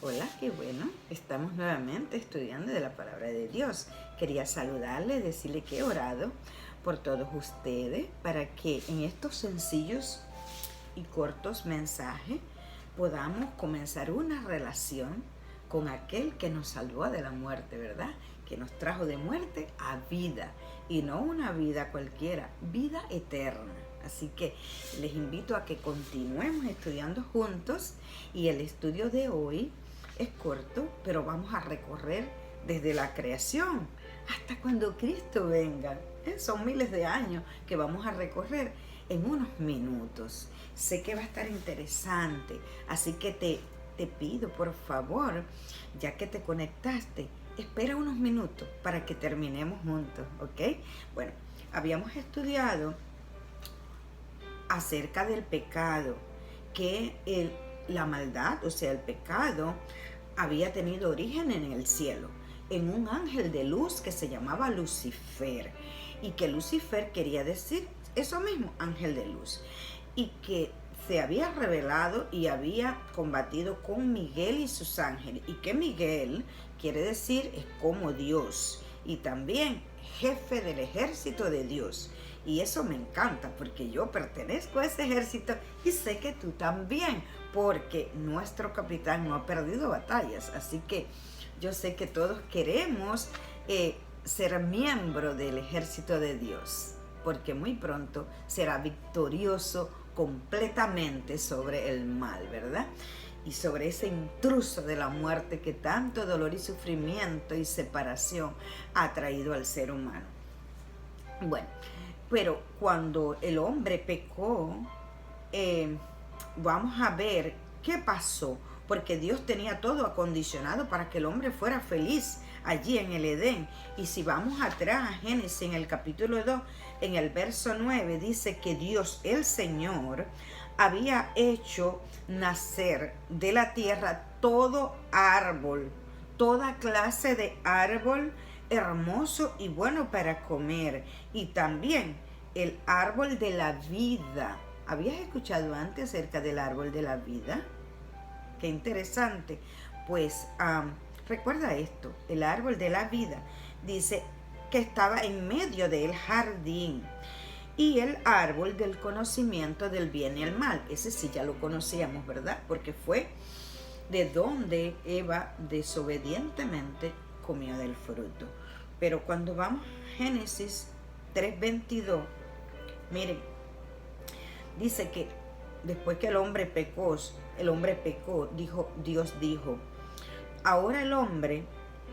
Hola, qué bueno. Estamos nuevamente estudiando de la palabra de Dios. Quería saludarle, decirle que he orado por todos ustedes para que en estos sencillos y cortos mensajes podamos comenzar una relación con aquel que nos salvó de la muerte, ¿verdad? Que nos trajo de muerte a vida, y no una vida cualquiera, vida eterna. Así que les invito a que continuemos estudiando juntos, y el estudio de hoy es corto, pero vamos a recorrer desde la creación hasta cuando Cristo venga. Son miles de años que vamos a recorrer en unos minutos. Sé que va a estar interesante, así que te pido, por favor, ya que te conectaste, espera unos minutos para que terminemos juntos, ¿ok? Bueno, habíamos estudiado acerca del pecado, que la maldad, o sea, el pecado, había tenido origen en el cielo, en un ángel de luz que se llamaba Lucifer, y que Lucifer quería decir eso mismo, ángel de luz, y que se había rebelado y había combatido con Miguel y sus ángeles, y que Miguel quiere decir es como Dios, y también jefe del ejército de Dios. Y eso me encanta porque yo pertenezco a ese ejército y sé que tú también, porque nuestro capitán no ha perdido batallas. Así que yo sé que todos queremos ser miembro del ejército de Dios, porque muy pronto será victorioso completamente sobre el mal, ¿verdad? Y sobre ese intruso de la muerte que tanto dolor y sufrimiento y separación ha traído al ser humano. Bueno, pero cuando el hombre pecó, vamos a ver qué pasó, porque Dios tenía todo acondicionado para que el hombre fuera feliz allí en el Edén. Y si vamos atrás a Génesis, en el capítulo 2, en el verso 9, dice que Dios, el Señor, había hecho nacer de la tierra todo árbol, toda clase de árbol hermoso y bueno para comer, y también el árbol de la vida. ¿Habías escuchado antes acerca del árbol de la vida? Qué interesante. Pues recuerda esto, el árbol de la vida dice que estaba en medio del jardín, y el árbol del conocimiento del bien y el mal. Ese sí ya lo conocíamos, ¿verdad? Porque fue de donde Eva desobedientemente comió del fruto. Pero cuando vamos a Génesis 3:22, miren, dice que después que el hombre pecó, Dios dijo, ahora el hombre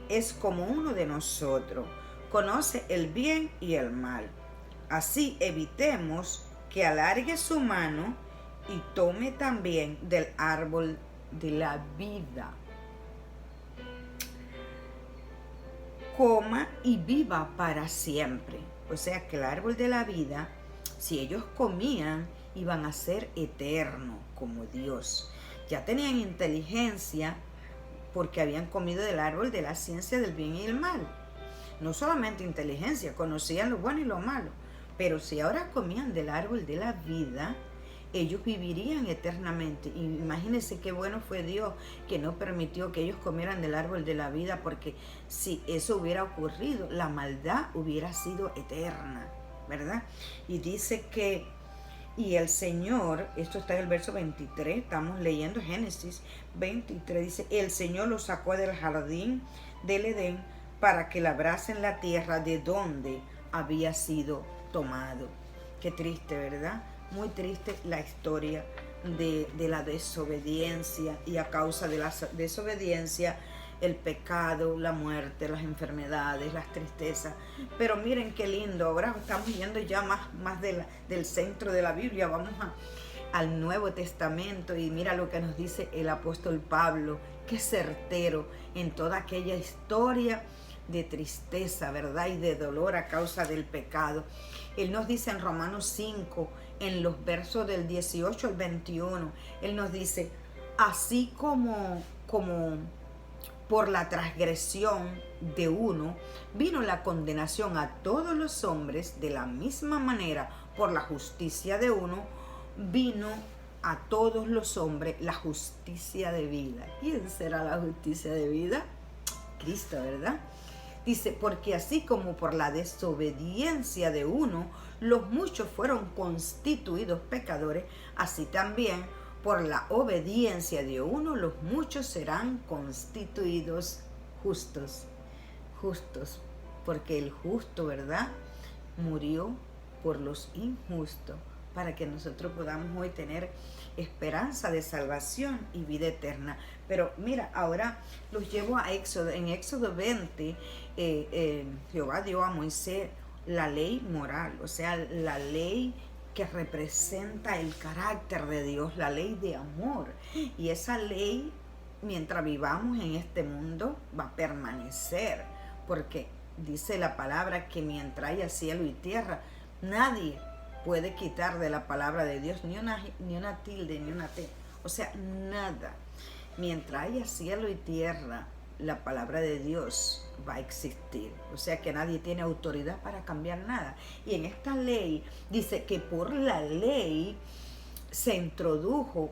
es como uno de nosotros, conoce el bien y el mal. Así evitemos que alargue su mano y tome también del árbol de la vida, coma y viva para siempre. O sea que el árbol de la vida, si ellos comían, iban a ser eternos como Dios. Ya tenían inteligencia porque habían comido del árbol de la ciencia del bien y el mal. No solamente inteligencia, conocían lo bueno y lo malo. Pero si ahora comían del árbol de la vida, ellos vivirían eternamente. Y imagínense qué bueno fue Dios que no permitió que ellos comieran del árbol de la vida, porque si eso hubiera ocurrido, la maldad hubiera sido eterna, ¿verdad? Y dice que, y el Señor, esto está en el verso 23, estamos leyendo Génesis 23, dice, el Señor los sacó del jardín del Edén para que labrasen la tierra de donde había sido tomado. Qué triste, ¿verdad? Muy triste la historia de la desobediencia, y a causa de la desobediencia, el pecado, la muerte, las enfermedades, las tristezas. Pero miren qué lindo, ahora estamos yendo ya más del centro de la Biblia, vamos al Nuevo Testamento, y mira lo que nos dice el apóstol Pablo, qué certero en toda aquella historia de tristeza, ¿verdad? Y de dolor a causa del pecado. Él nos dice en Romanos 5, en los versos del 18 al 21, Él nos dice, así como por la transgresión de uno vino la condenación a todos los hombres, de la misma manera por la justicia de uno vino a todos los hombres la justicia de vida. ¿Quién será la justicia de vida? Cristo, ¿verdad? Dice, porque así como por la desobediencia de uno, los muchos fueron constituidos pecadores, así también por la obediencia de uno, los muchos serán constituidos justos. Justos, porque el justo, ¿verdad?, murió por los injustos, para que nosotros podamos hoy tener esperanza de salvación y vida eterna. Pero mira, ahora los llevo a Éxodo. En Éxodo 20, Jehová dio a Moisés la ley moral, o sea, la ley que representa el carácter de Dios, la ley de amor. Y esa ley, mientras vivamos en este mundo, va a permanecer, porque dice la palabra que mientras haya cielo y tierra, nadie puede quitar de la palabra de Dios ni una tilde, ni una T. O sea, nada. Mientras haya cielo y tierra, la palabra de Dios va a existir. O sea que nadie tiene autoridad para cambiar nada. Y en esta ley dice que por la ley se introdujo,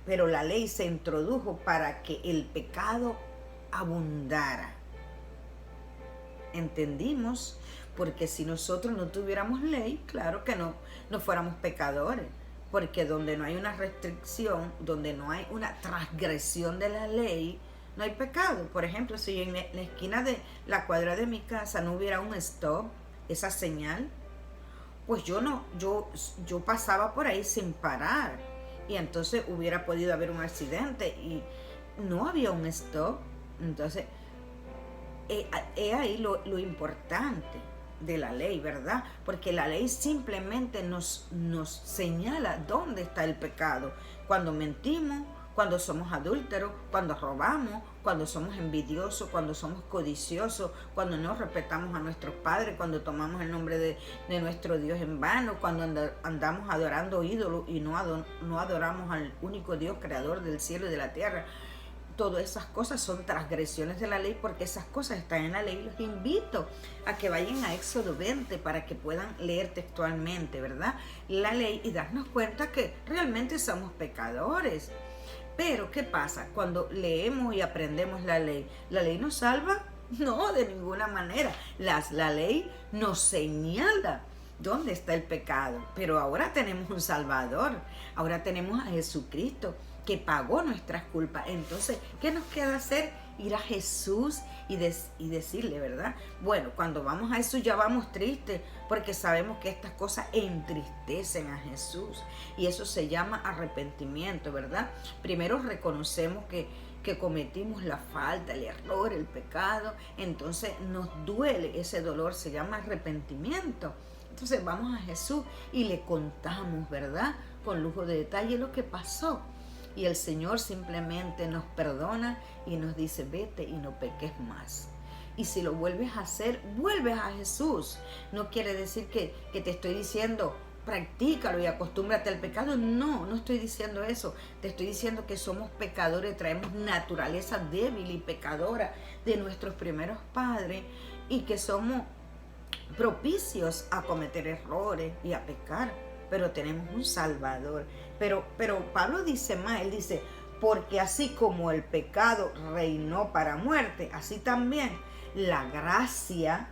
pero la ley se introdujo para que el pecado abundara. ¿Entendimos? Porque si nosotros no tuviéramos ley, claro que no fuéramos pecadores. Porque donde no hay una restricción, donde no hay una transgresión de la ley, no hay pecado. Por ejemplo, si en la esquina de la cuadra de mi casa no hubiera un stop, esa señal, pues yo pasaba por ahí sin parar. Y entonces hubiera podido haber un accidente y no había un stop. Entonces, es ahí lo importante de la ley, ¿verdad? Porque la ley simplemente nos señala dónde está el pecado. Cuando mentimos, cuando somos adúlteros, cuando robamos, cuando somos envidiosos, cuando somos codiciosos, cuando no respetamos a nuestros padres, cuando tomamos el nombre de nuestro Dios en vano, cuando andamos adorando ídolos y no adoramos al único Dios creador del cielo y de la tierra. Todas esas cosas son transgresiones de la ley, porque esas cosas están en la ley. Los invito a que vayan a Éxodo 20 para que puedan leer textualmente, ¿verdad?, la ley y darnos cuenta que realmente somos pecadores. Pero, ¿qué pasa? Cuando leemos y aprendemos la ley nos salva? No, de ninguna manera. La ley nos señala dónde está el pecado. Pero ahora tenemos un Salvador. Ahora tenemos a Jesucristo, que pagó nuestras culpas. Entonces, ¿qué nos queda hacer? Ir a Jesús y decirle, ¿verdad? Bueno, cuando vamos a Jesús ya vamos tristes, porque sabemos que estas cosas entristecen a Jesús. Y eso se llama arrepentimiento, ¿verdad? Primero reconocemos que cometimos la falta, el error, el pecado. Entonces nos duele, ese dolor se llama arrepentimiento. Entonces vamos a Jesús y le contamos, ¿verdad?, con lujo de detalle lo que pasó. Y el Señor simplemente nos perdona y nos dice, vete y no peques más. Y si lo vuelves a hacer, vuelves a Jesús. No quiere decir que te estoy diciendo, practícalo y acostúmbrate al pecado. No estoy diciendo eso. Te estoy diciendo que somos pecadores, traemos naturaleza débil y pecadora de nuestros primeros padres y que somos propicios a cometer errores y a pecar. Pero tenemos un Salvador. Pero Pablo dice más, él dice, porque así como el pecado reinó para muerte, así también la gracia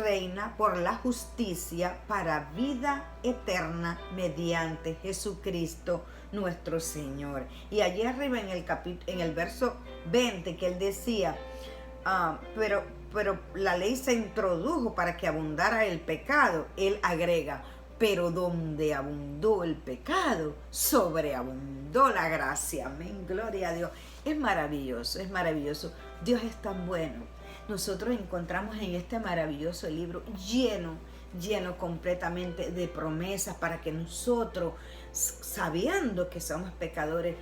reina por la justicia para vida eterna mediante Jesucristo nuestro Señor. Y allí arriba en el verso 20 que él decía, pero la ley se introdujo para que abundara el pecado, él agrega, pero donde abundó el pecado, sobreabundó la gracia. Amén, gloria a Dios. Es maravilloso, es maravilloso. Dios es tan bueno. Nosotros encontramos en este maravilloso libro lleno completamente de promesas para que nosotros, sabiendo que somos pecadores,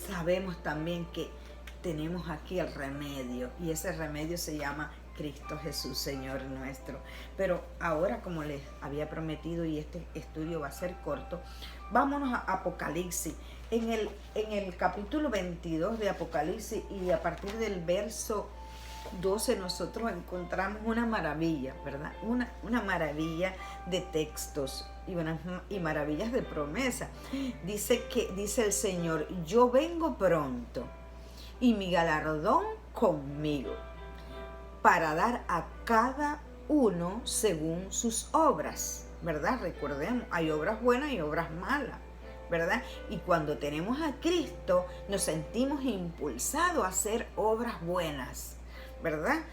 sabemos también que tenemos aquí el remedio. Y ese remedio se llama Cristo Jesús, Señor nuestro. Pero ahora, como les había prometido, y este estudio va a ser corto, vámonos a Apocalipsis. En el capítulo 22 de Apocalipsis, y a partir del verso 12 nosotros encontramos una maravilla, ¿verdad? Una maravilla de textos y maravillas de promesa. Dice el Señor, yo vengo pronto y mi galardón conmigo para dar a cada uno según sus obras, ¿verdad? Recordemos, hay obras buenas y obras malas, ¿verdad? Y cuando tenemos a Cristo, nos sentimos impulsados a hacer obras buenas, ¿verdad?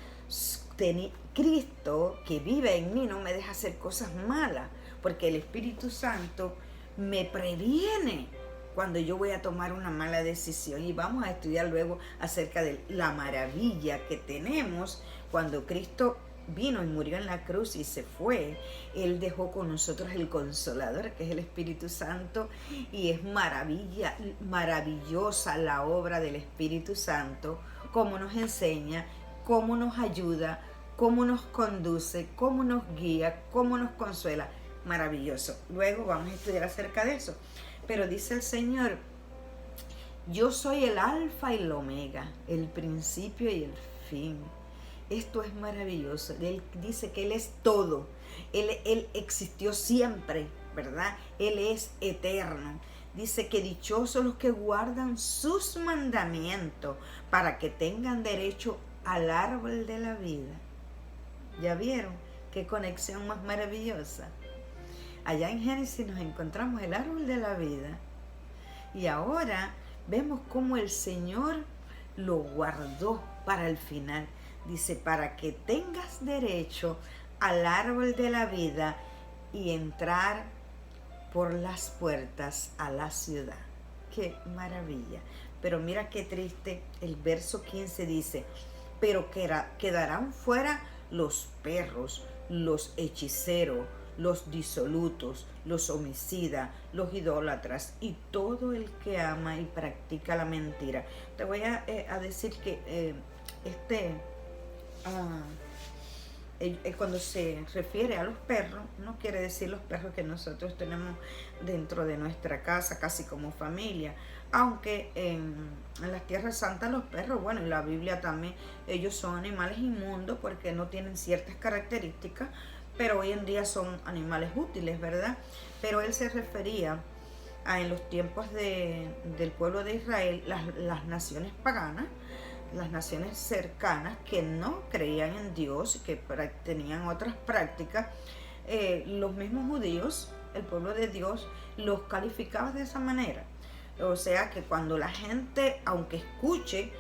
Cristo que vive en mí no me deja hacer cosas malas, porque el Espíritu Santo me previene cuando yo voy a tomar una mala decisión. Y vamos a estudiar luego acerca de la maravilla que tenemos cuando Cristo vino y murió en la cruz y se fue. Él dejó con nosotros el Consolador, que es el Espíritu Santo, y es maravillosa la obra del Espíritu Santo, cómo nos enseña, cómo nos ayuda, cómo nos conduce, cómo nos guía, cómo nos consuela. Maravilloso. Luego vamos a estudiar acerca de eso. Pero dice el Señor, yo soy el alfa y el omega, el principio y el fin. Esto es maravilloso. Él dice que Él es todo. Él existió siempre, ¿verdad? Él es eterno. Dice que dichosos los que guardan sus mandamientos para que tengan derecho al árbol de la vida. ¿Ya vieron? Qué conexión más maravillosa. Allá en Génesis nos encontramos el árbol de la vida. Y ahora vemos cómo el Señor lo guardó para el final. Dice, para que tengas derecho al árbol de la vida y entrar por las puertas a la ciudad. ¡Qué maravilla! Pero mira qué triste, el verso 15 dice, pero quedarán fuera los perros, los hechiceros, los disolutos, los homicidas, los idólatras y todo el que ama y practica la mentira. Te voy a decir que cuando se refiere a los perros, no quiere decir los perros que nosotros tenemos dentro de nuestra casa, casi como familia, aunque en las tierras santas los perros, bueno, en la Biblia también, ellos son animales inmundos porque no tienen ciertas características, pero hoy en día son animales útiles, ¿verdad? Pero él se refería a en los tiempos del pueblo de Israel, las naciones paganas, las naciones cercanas que no creían en Dios y que tenían otras prácticas, los mismos judíos, el pueblo de Dios, los calificaba de esa manera. O sea que cuando la gente, aunque escuche,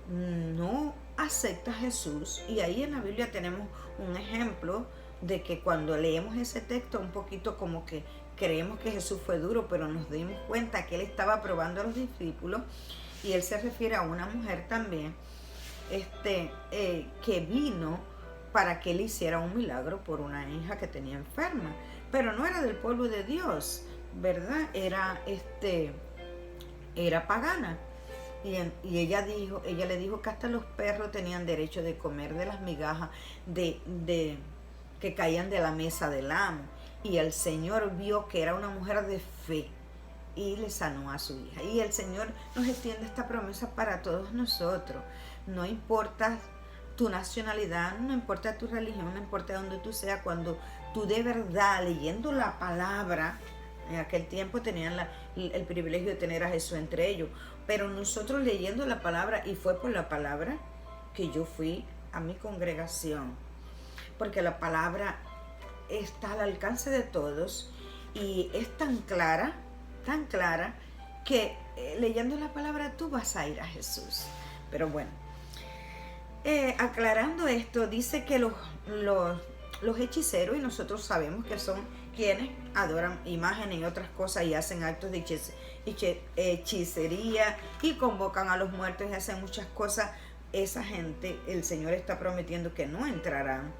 no acepta a Jesús, y ahí en la Biblia tenemos un ejemplo de que cuando leemos ese texto un poquito como que creemos que Jesús fue duro, pero nos dimos cuenta que Él estaba probando a los discípulos. Y Él se refiere a una mujer también que vino para que Él hiciera un milagro por una hija que tenía enferma, pero no era del pueblo de Dios, ¿verdad? Era pagana. Y ella le dijo que hasta los perros tenían derecho de comer de las migajas que caían de la mesa del amo. Y el Señor vio que era una mujer de fe y le sanó a su hija. Y el Señor nos extiende esta promesa para todos nosotros. No importa tu nacionalidad, no importa tu religión, no importa donde tú seas, cuando tú de verdad leyendo la palabra, en aquel tiempo tenían el privilegio de tener a Jesús entre ellos, pero nosotros leyendo la palabra, y fue por la palabra que yo fui a mi congregación, porque la palabra está al alcance de todos y es tan clara, que leyendo la palabra tú vas a ir a Jesús. Pero bueno, aclarando esto, dice que los hechiceros, y nosotros sabemos que son quienes adoran imágenes y otras cosas y hacen actos de hechicería y convocan a los muertos y hacen muchas cosas, esa gente, el Señor está prometiendo que no entrarán.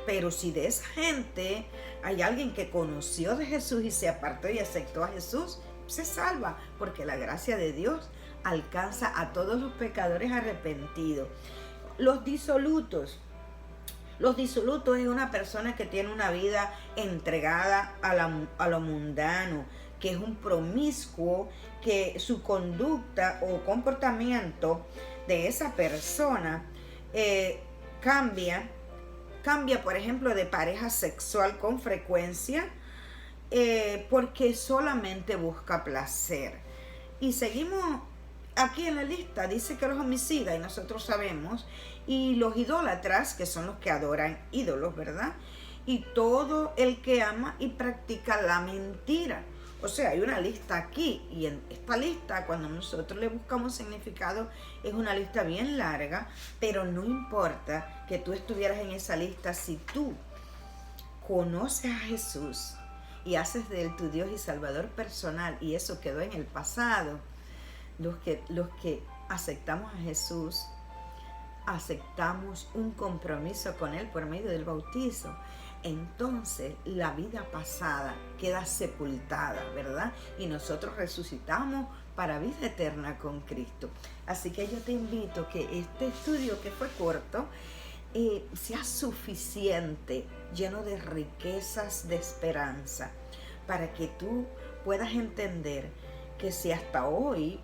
Pero si de esa gente hay alguien que conoció de Jesús y se apartó y aceptó a Jesús, se salva, porque la gracia de Dios alcanza a todos los pecadores arrepentidos. Los disolutos es una persona que tiene una vida entregada a lo mundano, que es un promiscuo, que su conducta o comportamiento de esa persona cambia, por ejemplo, de pareja sexual con frecuencia, porque solamente busca placer. Y seguimos aquí en la lista, dice que los homicidas, y nosotros sabemos, y los idólatras, que son los que adoran ídolos, ¿verdad? Y todo el que ama y practica la mentira. O sea, hay una lista aquí, y en esta lista, cuando nosotros le buscamos significado, es una lista bien larga, pero no importa que tú estuvieras en esa lista si tú conoces a Jesús y haces de él tu Dios y Salvador personal, y eso quedó en el pasado. Los que aceptamos a Jesús, aceptamos un compromiso con él por medio del bautizo. Entonces la vida pasada queda sepultada, ¿verdad? Y nosotros resucitamos para vida eterna con Cristo. Así que yo te invito que este estudio, que fue corto, sea suficiente, lleno de riquezas de esperanza, para que tú puedas entender que si hasta hoy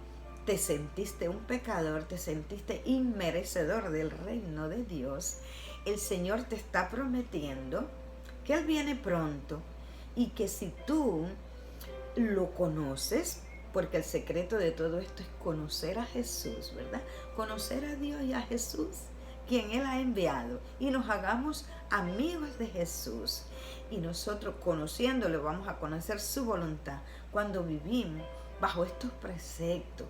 te sentiste un pecador, te sentiste inmerecedor del reino de Dios, el Señor te está prometiendo que Él viene pronto, y que si tú lo conoces, porque el secreto de todo esto es conocer a Jesús, ¿verdad? Conocer a Dios y a Jesús, quien Él ha enviado, y nos hagamos amigos de Jesús. Y nosotros, conociéndolo, vamos a conocer su voluntad. Cuando vivimos bajo estos preceptos,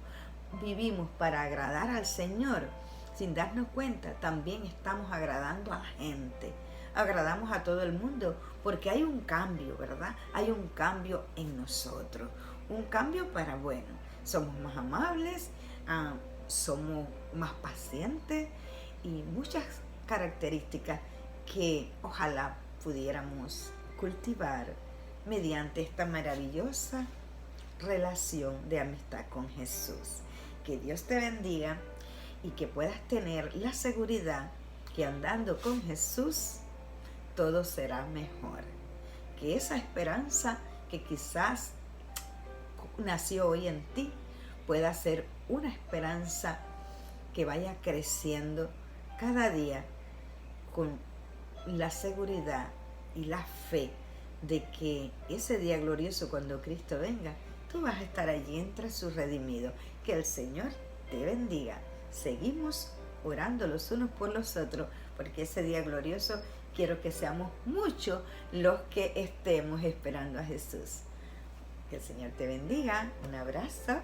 vivimos para agradar al Señor, sin darnos cuenta, también estamos agradando a la gente, agradamos a todo el mundo, porque hay un cambio, ¿verdad? Hay un cambio en nosotros, un cambio para bueno. Somos más amables, somos más pacientes, y muchas características que ojalá pudiéramos cultivar mediante esta maravillosa relación de amistad con Jesús. Que Dios te bendiga, y que puedas tener la seguridad que andando con Jesús todo será mejor. Que esa esperanza que quizás nació hoy en ti pueda ser una esperanza que vaya creciendo cada día, con la seguridad y la fe de que ese día glorioso, cuando Cristo venga, tú vas a estar allí entre sus redimidos. Que el Señor te bendiga. Seguimos orando los unos por los otros, porque ese día glorioso quiero que seamos muchos los que estemos esperando a Jesús. Que el Señor te bendiga. Un abrazo.